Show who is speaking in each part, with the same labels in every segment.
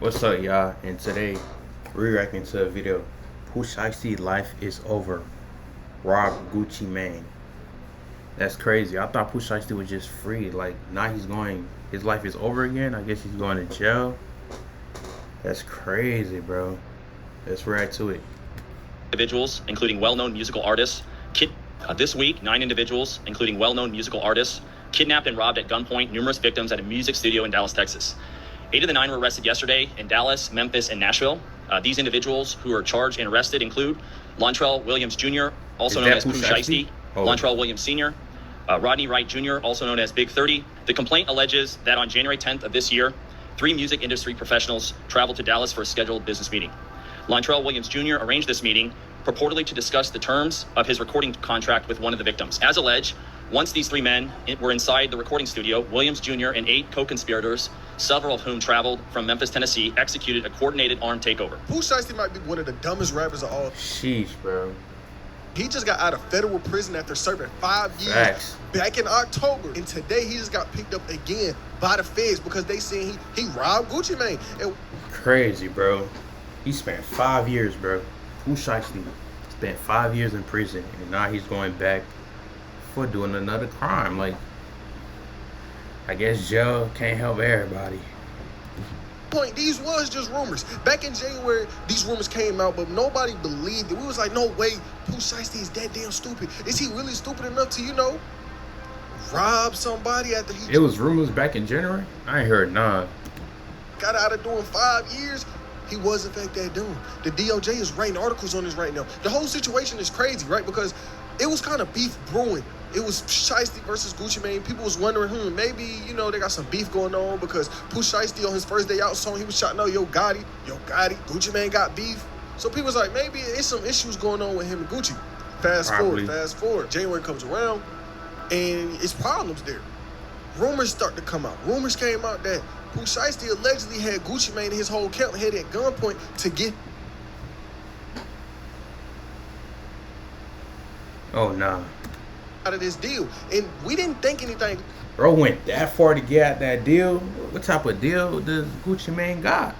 Speaker 1: What's up, y'all? And today, we're reacting to a video. Pooh Shiesty life is over. Rob Gucci Mane. That's crazy. I thought Pooh Shiesty was just free. Like, now his life is over again. I guess he's going to jail. That's crazy, bro. Let's react to it.
Speaker 2: Individuals, including well-known musical artists. This week, 9 individuals, including well-known musical artists, kidnapped and robbed at gunpoint numerous victims at a music studio in Dallas, Texas. 8 of the 9 were arrested yesterday in Dallas, Memphis, and Nashville. These individuals who are charged and arrested include Lontrell Williams Jr., also known as Pooh Shiesty, Lontrell Williams Sr., Rodney Wright Jr., also known as Big 30. The complaint alleges that on January 10th of this year, 3 music industry professionals traveled to Dallas for a scheduled business meeting. Lontrell Williams Jr. arranged this meeting purportedly to discuss the terms of his recording contract with one of the victims. As alleged, once these 3 men were inside the recording studio, Williams Jr. and 8 co-conspirators, several of whom traveled from Memphis, Tennessee, executed a coordinated armed takeover.
Speaker 3: Pooh Shiesty might be one of the dumbest rappers of all.
Speaker 1: Sheesh, bro.
Speaker 3: He just got out of federal prison after serving 5 years back in October. And today he just got picked up again by the feds because they saying he robbed Gucci Mane. And
Speaker 1: crazy, bro. He spent 5 years, bro. Pooh Shiesty spent 5 years in prison, and now he's going back for doing another crime. Like, I guess jail can't help everybody.
Speaker 3: these was just rumors. Back in January, these rumors came out, but nobody believed it. We was like, no way, Pooh Shiesty is that damn stupid. Is he really stupid enough to, rob somebody after he...
Speaker 1: It was rumors back in January? I ain't heard none.
Speaker 3: Got out of doing 5 years. He was, in fact, that dude. The DOJ is writing articles on this right now. The whole situation is crazy, right? Because it was kind of beef brewing. It was Shiesty versus Gucci Mane. People was wondering, maybe, they got some beef going on because Pooh Shiesty on his first day out song, he was shouting out, Yo Gotti, Gucci Mane got beef. So people was like, maybe it's some issues going on with him and Gucci. Fast forward. January comes around, and it's problems there. Rumors start to come out. Rumors came out that Pooh Shiesty allegedly had Gucci Mane and his whole camp headed at gunpoint to get...
Speaker 1: Oh, nah.
Speaker 3: out of this deal. And we didn't think anything.
Speaker 1: Bro went that far to get out that deal. What type of deal does Gucci Mane got?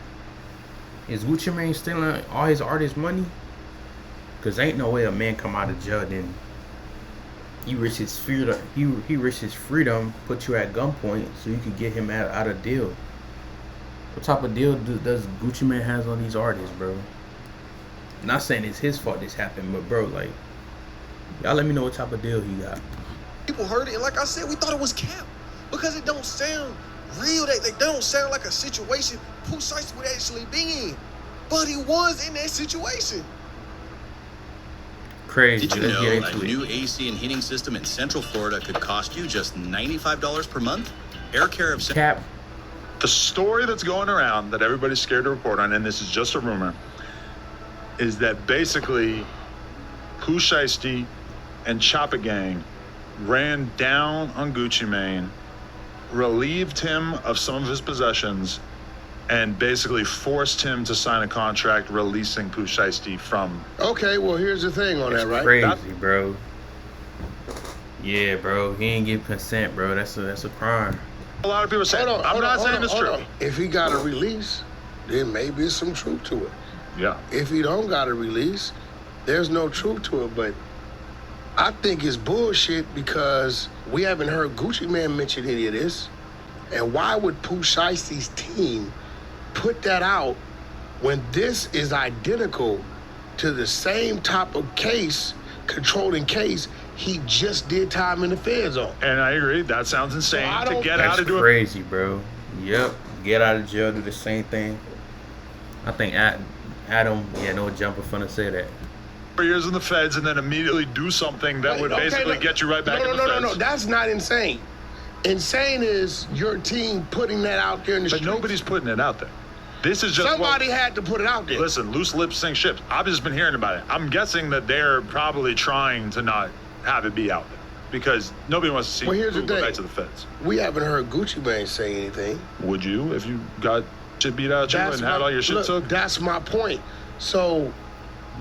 Speaker 1: Is Gucci Mane stealing all his artists' money? Because ain't no way a man come out of jail then he risks his freedom. He risks his freedom, put you at gunpoint so you could get him out of deal. What type of deal does Gucci Mane has on these artists, bro? Not saying it's his fault this happened, but bro, like, y'all let me know what type of deal he got.
Speaker 3: People heard it, and like I said, we thought it was cap because it don't sound real. They don't sound like a situation Pooh Shiesty would actually be in, but he was in that situation.
Speaker 1: Crazy.
Speaker 4: Did you know a new AC and heating system in Central Florida could cost you just $95 per month? Air Care of
Speaker 1: Cap.
Speaker 5: The story that's going around that everybody's scared to report on, and this is just a rumor, is that basically Pooh Shiesty and Choppa Gang ran down on Gucci Mane, relieved him of some of his possessions, and basically forced him to sign a contract releasing Pooh Shiesty from...
Speaker 6: Okay, well, here's the thing on that, right?
Speaker 1: Crazy, bro. Yeah, bro. He ain't give consent, bro. That's a crime.
Speaker 5: A lot of people say, I'm not saying it's true.
Speaker 6: If he got a release, then maybe there's some truth to it.
Speaker 5: Yeah.
Speaker 6: If he don't got a release, there's no truth to it. But I think it's bullshit because we haven't heard Gucci Mane mention any of this. And why would Pooh Shiesty's team put that out when this is identical to the same type of case, controlling case, he just did time in the feds on?
Speaker 5: And I agree. That sounds insane to get out of doing.
Speaker 1: That's crazy, bro. Yep. Get out of jail, do the same thing. I think Adam, no jumper finna say that.
Speaker 5: 4 years in the feds and then immediately do something that would basically get you right back in the feds.
Speaker 6: No, that's not insane. Insane is your team putting that out there in the streets.
Speaker 5: But nobody's putting it out there. This is just
Speaker 6: somebody had to put it out there.
Speaker 5: Listen, loose lips sink ships. I've just been hearing about it. I'm guessing that they're probably trying to not have it be out there because nobody wants to see Pooh go back to the feds.
Speaker 6: We haven't heard Gucci Mane say anything.
Speaker 5: Would you if you got shit beat out of you and had all your shit took?
Speaker 6: That's my point. So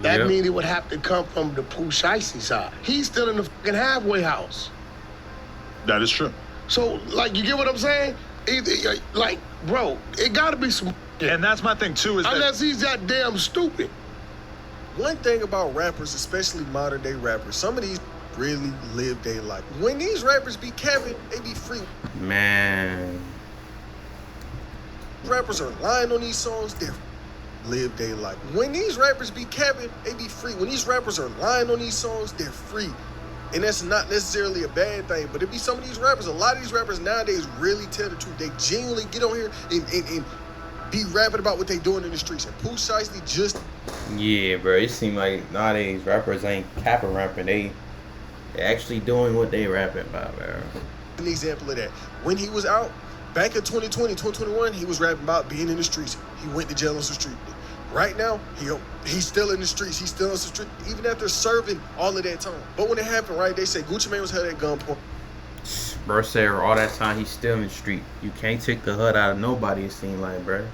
Speaker 6: that means it would have to come from the Pooh Shiesty side. He's still in the fucking halfway house.
Speaker 5: That is true.
Speaker 6: So, like, you get what I'm saying? Either, like, bro, it gotta be some.
Speaker 5: And that's my thing too. Is
Speaker 6: Unless he's that damn stupid.
Speaker 3: One thing about rappers, especially modern day rappers, some of these really live their life. When these rappers be capping, they be free.
Speaker 1: Man.
Speaker 3: Rappers are lying on these songs, they live their life. When these rappers be capping, they be free. When these rappers are lying on these songs, they're free. And that's not necessarily a bad thing, but it be some of these rappers, a lot of these rappers nowadays really tell the truth. They genuinely get on here and be rapping about what they doing in the streets. And Pooh Shiesty just...
Speaker 1: Yeah, bro. It seems like nowadays rappers ain't capping rapping. They actually doing what they rapping about, bro.
Speaker 3: An example of that. When he was out, back in 2020, 2021, he was rapping about being in the streets. He went to jail on some street. Right now, he's still in the streets. He's still on some street, even after serving all of that time. But when it happened, right, they say Gucci Mane was held at gunpoint.
Speaker 1: Bro said all that time he's still in the street. You can't take the HUD out of nobody, it seems like, bro.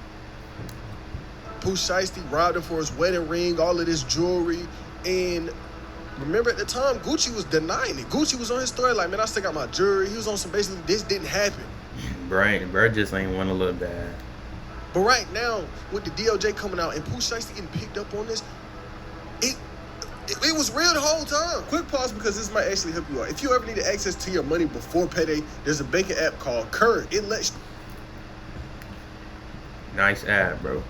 Speaker 3: Pooh Shiesty robbed him for his wedding ring, all of this jewelry. And remember at the time, Gucci was denying it. Gucci was on his story like, man, I still got my jewelry. He was on some basically, this didn't happen.
Speaker 1: Bro just ain't want to look bad.
Speaker 3: But right now, with the DOJ coming out and Pooh Shiesty getting picked up on this, it was real the whole time. Quick pause because this might actually help you out. If you ever need access to your money before payday, there's a banking app called Current. It lets you...
Speaker 1: Nice ad, bro.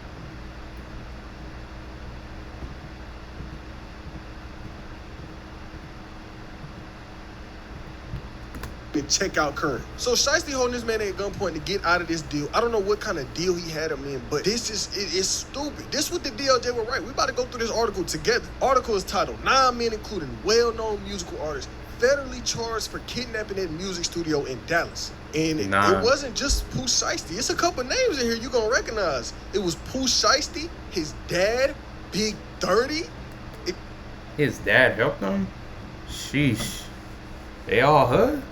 Speaker 3: and check out Current. So Shiesty holding this man at gunpoint to get out of this deal. I don't know what kind of deal he had him in, but this is it's stupid. This what the DOJ were right. We about to go through this article together. Article is titled 9 men, including well-known musical artists, federally charged for kidnapping at music studio in Dallas. And it wasn't just Pooh Shiesty. It's a couple names in here you're gonna recognize. It was Pooh Shiesty, his dad, Big 30.
Speaker 1: His dad helped him? Sheesh. They all hood?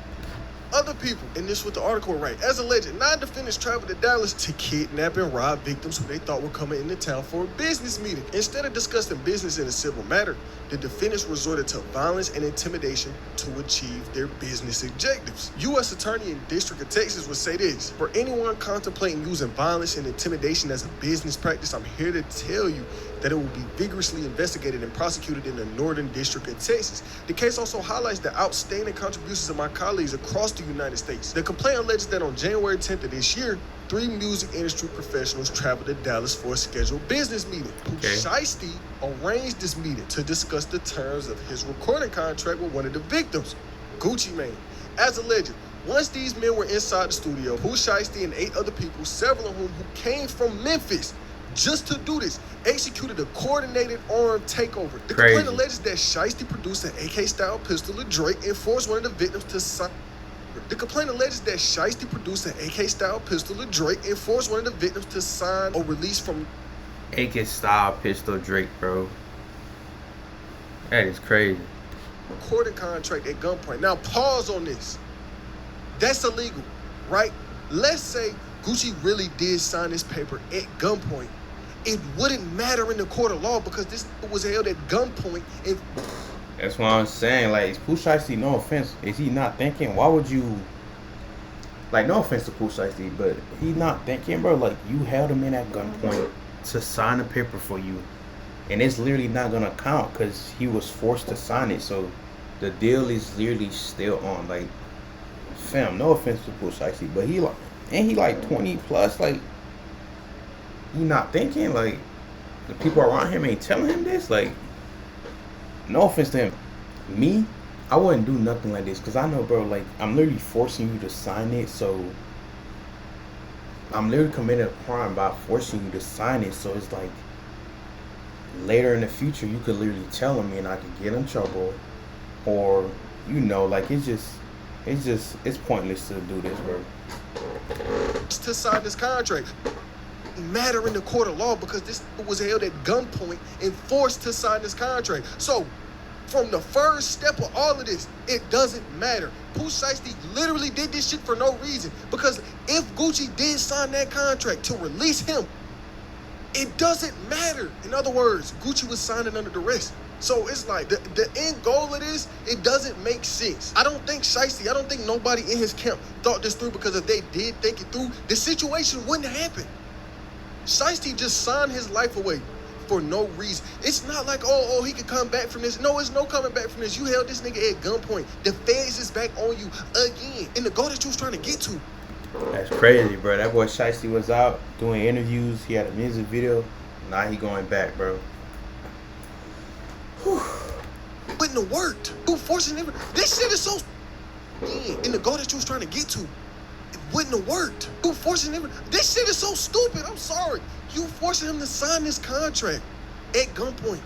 Speaker 3: Other people, and this is what the article write. As alleged, 9 defendants traveled to Dallas to kidnap and rob victims who they thought were coming into town for a business meeting. Instead of discussing business in a civil matter, the defendants resorted to violence and intimidation to achieve their business objectives. U.S. Attorney in District of Texas would say this: for anyone contemplating using violence and intimidation as a business practice, I'm here to tell you that it will be vigorously investigated and prosecuted in the Northern District of Texas. The case also highlights the outstanding contributions of my colleagues across the United States. The complaint alleges that on January 10th of this year, 3 music industry professionals traveled to Dallas for a scheduled business meeting. Pooh Shiesty arranged this meeting to discuss the terms of his recording contract with one of the victims, Gucci Mane. As alleged, once these men were inside the studio, Pooh Shiesty and 8 other people, several of whom came from Memphis, just to do this, executed a coordinated armed takeover. The complaint alleges that Shiesty produced an AK-style pistol of Drake and forced one of the victims to sign. The complaint alleges that Shiesty produced an AK-style pistol of Drake and forced one of the victims to sign a release from
Speaker 1: AK-style pistol Drake, bro. That is crazy.
Speaker 3: Recording contract at gunpoint. Now pause on this. That's illegal, right? Let's say Gucci really did sign this paper at gunpoint. It wouldn't matter in the court of law because this was held at gunpoint. And
Speaker 1: that's what I'm saying. Like, is Pooh Shiesty, no offense, is he not thinking? Why would you, like, no offense to Pooh Shiesty, but he not thinking, bro, like, you held him in at gunpoint to sign a paper for you, and it's literally not gonna count because he was forced to sign it. So the deal is literally still on. Like, fam, no offense to Pooh Shiesty, but he like 20 plus. Like, he not thinking? Like, the people around him ain't telling him this? Like, no offense to him. Me, I wouldn't do nothing like this because I know, bro, like, I'm literally forcing you to sign it. So I'm literally committing a crime by forcing you to sign it. So it's like, later in the future, you could literally tell me and I could get in trouble. Or, you know, like, it's pointless to do this, bro.
Speaker 3: To sign this contract matter in the court of law because this was held at gunpoint and forced to sign this contract. So from the first step of all of this, it doesn't matter. Pooh Shiesty literally did this shit for no reason, because if Gucci did sign that contract to release him, it doesn't matter. In other words, Gucci was signing under duress. So it's like the end goal of this, it doesn't make sense. I don't think Shiesty, I don't think nobody in his camp thought this through, because if they did think it through, the situation wouldn't happen. Shiesty just signed his life away for no reason. It's not like, oh, he could come back from this. No, it's no coming back from this. You held this nigga at gunpoint. The feds is back on you again. And the goal that you was trying to get to.
Speaker 1: That's crazy, bro. That boy Shiesty was out doing interviews. He had a music video. Now he going back, bro.
Speaker 3: Wouldn't have worked. You forcing him. This shit is so and the goal that you was trying to get to, it wouldn't have worked. You forcing him. This shit is so stupid. I'm sorry. You forcing him to sign this contract at gunpoint.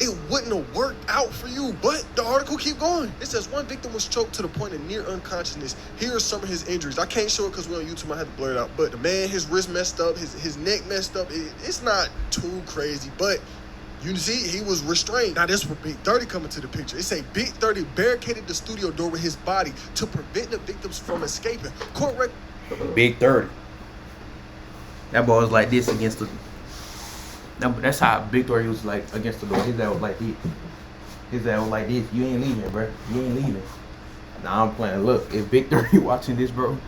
Speaker 3: It wouldn't have worked out for you. But the article keep going. It says one victim was choked to the point of near unconsciousness. Here are some of his injuries. I can't show it because we're on YouTube. I had to blur it out. But the man, his wrist messed up, his neck messed up. It's not too crazy, but you see, he was restrained. Now, this was Big 30 coming to the picture. It say Big 30 barricaded the studio door with his body to prevent the victims from escaping. Court record.
Speaker 1: Big 30. That boy was like this against the. That's how Big 30 was like against the door. His ass was like this. His ass was like this. You ain't leaving, bro. You ain't leaving. Nah, I'm playing. Look, if Big 30 watching this, bro,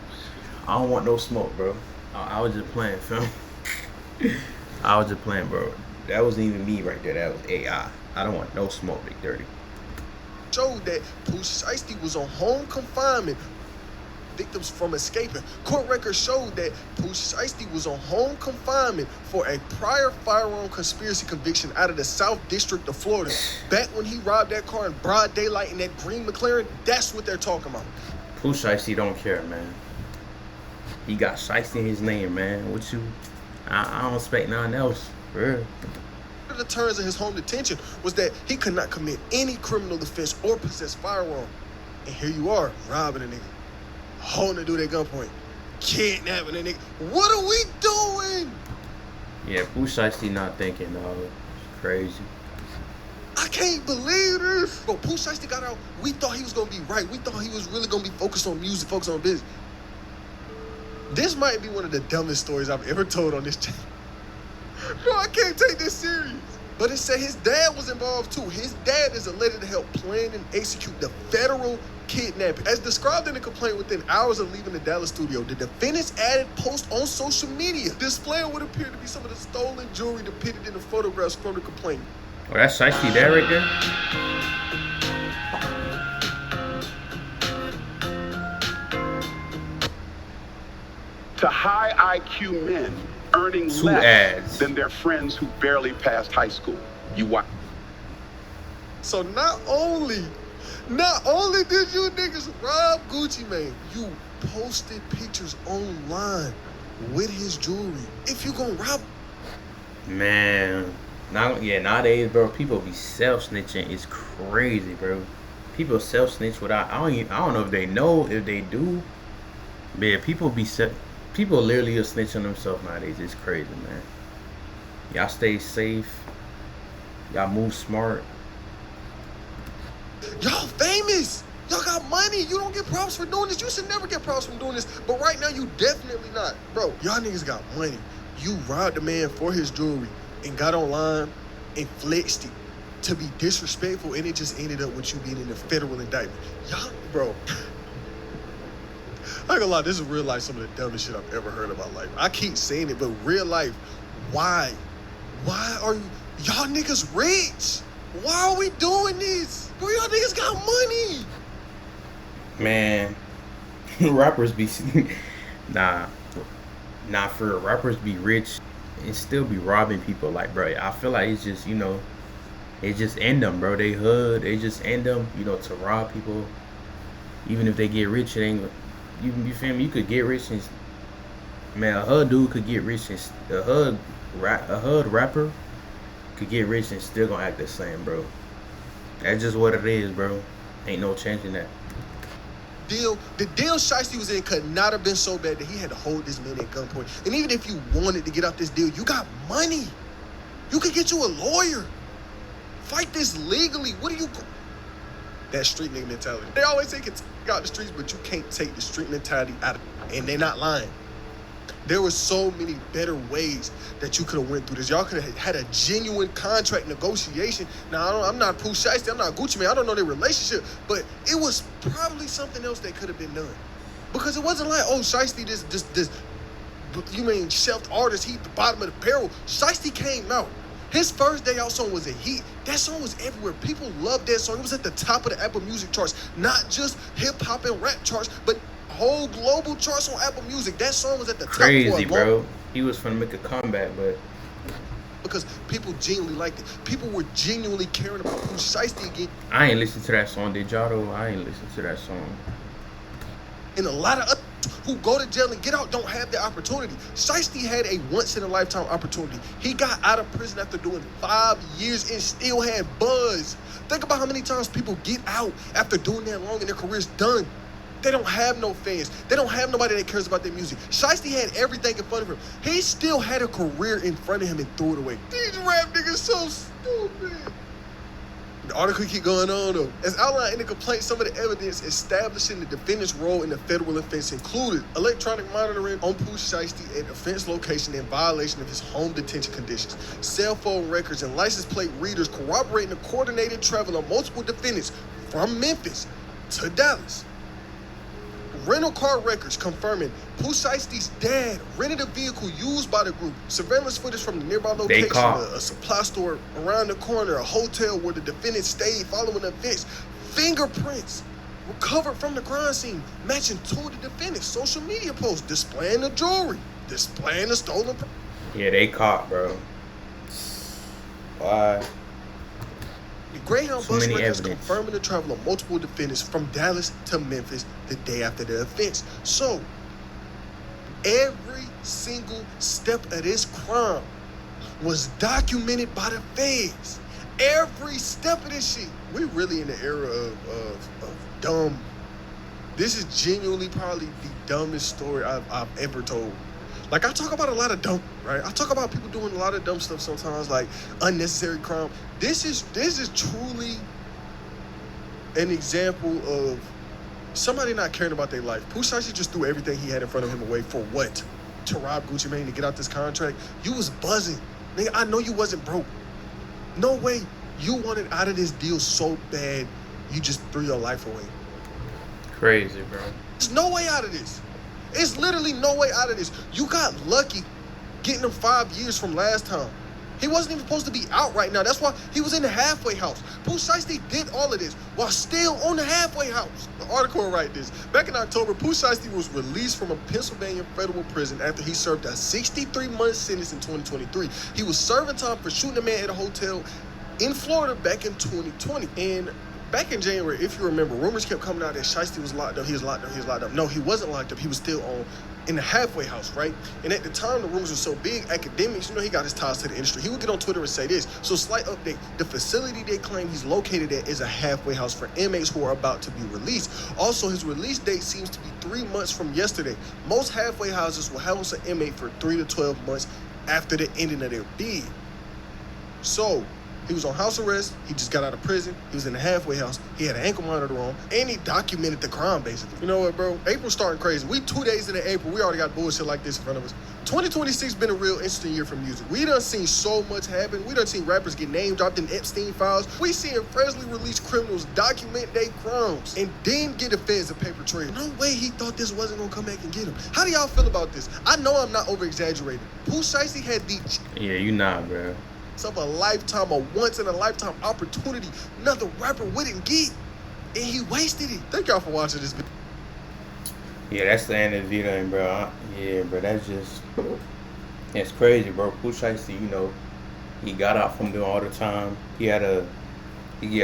Speaker 1: I don't want no smoke, bro. I was just playing, fam. I was just playing, bro. That wasn't even me right there. That was AI. I don't want no smoke, Big 30.
Speaker 3: Showed that Pooh Shiesty was on home confinement. Victims from escaping. Court records showed that Pooh Shiesty was on home confinement for a prior firearm conspiracy conviction out of the South District of Florida. Back when he robbed that car in broad daylight in that green McLaren, that's what they're talking about.
Speaker 1: Pooh Shiesty don't care, man. He got Shiesty in his name, man. What you? I don't expect nothing else, bro.
Speaker 3: One of the terms of his home detention was that he could not commit any criminal offense or possess firearm. And here you are, robbing a nigga, holding a dude at gunpoint, kidnapping a nigga. What are we doing?
Speaker 1: Yeah, Pooh Shiesty not thinking, dog. It's crazy.
Speaker 3: I can't believe this. Bro, Pooh Shiesty got out. We thought he was gonna be right. We thought he was really gonna be focused on music, focused on business. This might be one of the dumbest stories I've ever told on this channel. Bro, I can't take this serious. But it said his dad was involved too. His dad is alleged to help plan and execute the federal kidnapping. As described in the complaint, within hours of leaving the Dallas studio, the defendants added posts on social media displaying what appeared to be some of the stolen jewelry depicted in the photographs from the complaint.
Speaker 1: Oh, that's Shiesty dad right there?
Speaker 7: To high IQ men earning
Speaker 1: Two
Speaker 7: less
Speaker 1: ads.
Speaker 7: than their friends who barely passed high school. You watch.
Speaker 3: So not only did you niggas rob Gucci Mane, you posted pictures online with his jewelry. If you gonna rob,
Speaker 1: Man, nowadays, bro, people be self-snitching. It's crazy, bro. People self-snitch without. I don't know if they know, if they do. Man, people literally are snitching themselves nowadays. It's crazy, man. Y'all stay safe. Y'all move smart.
Speaker 3: y'all famous. Y'all got money. You don't get props for doing this. You should never get props for doing this. But right now, you definitely not. Bro, y'all niggas got money. You robbed a man for his jewelry and got online and flexed it to be disrespectful, and it just ended up with you being in a federal indictment. Y'all, bro. I ain't gonna lie, this is real life some of the dumbest shit I've ever heard about life. I keep saying it, but real life, why? Why are y'all niggas rich? Why are we doing this? Bro, y'all niggas got money.
Speaker 1: Man, rappers be nah for real. Rappers be rich and still be robbing people. Like, bro, I feel like it's just, it just end them, bro. They hood, they just end them, to rob people. Even if they get rich, it ain't. You feel me? You could get rich and, man, a hood dude could get rich and a hood rapper could get rich and still gonna act the same, bro. That's just what it is, bro. Ain't no changing that.
Speaker 3: The deal Shiesty was in could not have been so bad that he had to hold this man at gunpoint. And even if you wanted to get out this deal, you got money. You could get you a lawyer. Fight this legally. What do you... That street nigga mentality. They always say it's out the streets, but you can't take the street mentality out of it. And they're not lying. There were so many better ways that you could have went through this. Y'all could have had a genuine contract negotiation. Now, I'm not Pooh Shiesty, I'm not Gucci Mane, I don't know their relationship, but it was probably something else that could have been done. Because it wasn't like, oh, Shiesty, this you mean shelved artist, he at the bottom of the barrel. Shiesty came out. His first day out song was a hit. That song was everywhere. People loved that song. It was at the top of the Apple Music charts. Not just hip-hop and rap charts, but whole global charts on Apple Music. That song was at the top.
Speaker 1: Crazy, bro. He was finna make a comeback, but
Speaker 3: because people genuinely liked it. People were genuinely caring about Pooh Shiesty again.
Speaker 1: I ain't listened to that song. Did y'all though? I ain't listened to that song.
Speaker 3: And a lot of others who go to jail and get out don't have the opportunity. Shiesty had a once-in-a-lifetime opportunity. He got out of prison after doing 5 years and still had buzz. Think about how many times people get out after doing that long and their career's done. They don't have no fans. They don't have nobody that cares about their music. Shiesty had everything in front of him. He still had a career in front of him and threw it away. These rap niggas so stupid. The article keep going on though. As outlined in the complaint, some of the evidence establishing the defendant's role in the federal offense included electronic monitoring on Pooh Shiesty at offense location in violation of his home detention conditions, cell phone records and license plate readers corroborating the coordinated travel of multiple defendants from Memphis to Dallas. Rental car records confirming Pooh Shiesty's dad rented a vehicle used by the group. Surveillance footage from the nearby location, a supply store around the corner, a hotel where the defendant stayed following the events. Fingerprints recovered from the crime scene, matching two of the defendant's social media posts, displaying the jewelry, displaying the stolen.
Speaker 1: Yeah, they caught, bro. Why?
Speaker 3: The Greyhound bus records confirming the travel of multiple defendants from Dallas to Memphis the day after the offense. So, every single step of this crime was documented by the feds. Every step of this shit. We really in the era of dumb. This is genuinely probably the dumbest story I've ever told. Like, I talk about a lot of dumb, right? I talk about people doing a lot of dumb stuff sometimes, like unnecessary crime. This is truly an example of somebody not caring about their life. Pooh Shiesty just threw everything he had in front of him away for what? To rob Gucci Mane, to get out this contract? You was buzzing. Nigga, I know you wasn't broke. No way you wanted out of this deal so bad, you just threw your life away.
Speaker 1: Crazy, bro.
Speaker 3: There's no way out of this. It's literally no way out of this. You got lucky getting him 5 years from last time. He wasn't even supposed to be out right now. That's why he was in the halfway house. Pooh Shiesty did all of this while still on the halfway house. The article will write this. Back in October, Pooh Shiesty was released from a Pennsylvania federal prison after he served a 63-month sentence in 2023. He was serving time for shooting a man at a hotel in Florida back in 2020. And back in January, if you remember, rumors kept coming out that Shiesty was locked up. He was locked up. No, he wasn't locked up. He was still in the halfway house, right? And at the time, the rumors were so big, academics, he got his ties to the industry. He would get on Twitter and say this. So, slight update. The facility they claim he's located at is a halfway house for inmates who are about to be released. Also, his release date seems to be 3 months from yesterday. Most halfway houses will house an inmate for 3 to 12 months after the ending of their bid. So, he was on house arrest. He just got out of prison. He was in the halfway house. He had an ankle monitor on. And he documented the crime, basically. You know what, bro? April's starting crazy. We 2 days into April. We already got bullshit like this in front of us. 2026 been a real interesting year for music. We done seen so much happen. We done seen rappers get name dropped in Epstein files. We seen freshly released criminals document their crimes and then get the feds a paper trail. No way he thought this wasn't going to come back and get him. How do y'all feel about this? I know I'm not over-exaggerating. Pooh Shiesty had the...
Speaker 1: Yeah, you not, bro.
Speaker 3: Of a lifetime, a once-in-a-lifetime opportunity another rapper wouldn't get, and he wasted it. Thank y'all for watching this video.
Speaker 1: Yeah, that's the end of the video, bro. Yeah, bro, that's just... It's crazy, bro. Pooh Shiesty, he got out from doing all the time. He get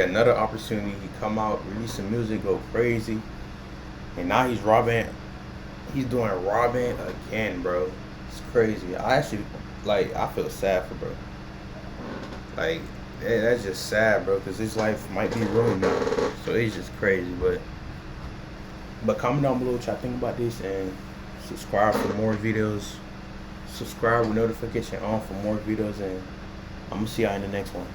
Speaker 1: another opportunity. He come out, release some music, go crazy. And now he's doing robbing again, bro. It's crazy. I feel sad for bro. Like, that's just sad, bro, because his life might be ruined now. So it's just crazy, but comment down below what y'all think about this and subscribe for more videos. Subscribe with notification on for more videos, and I'm gonna see y'all in the next one.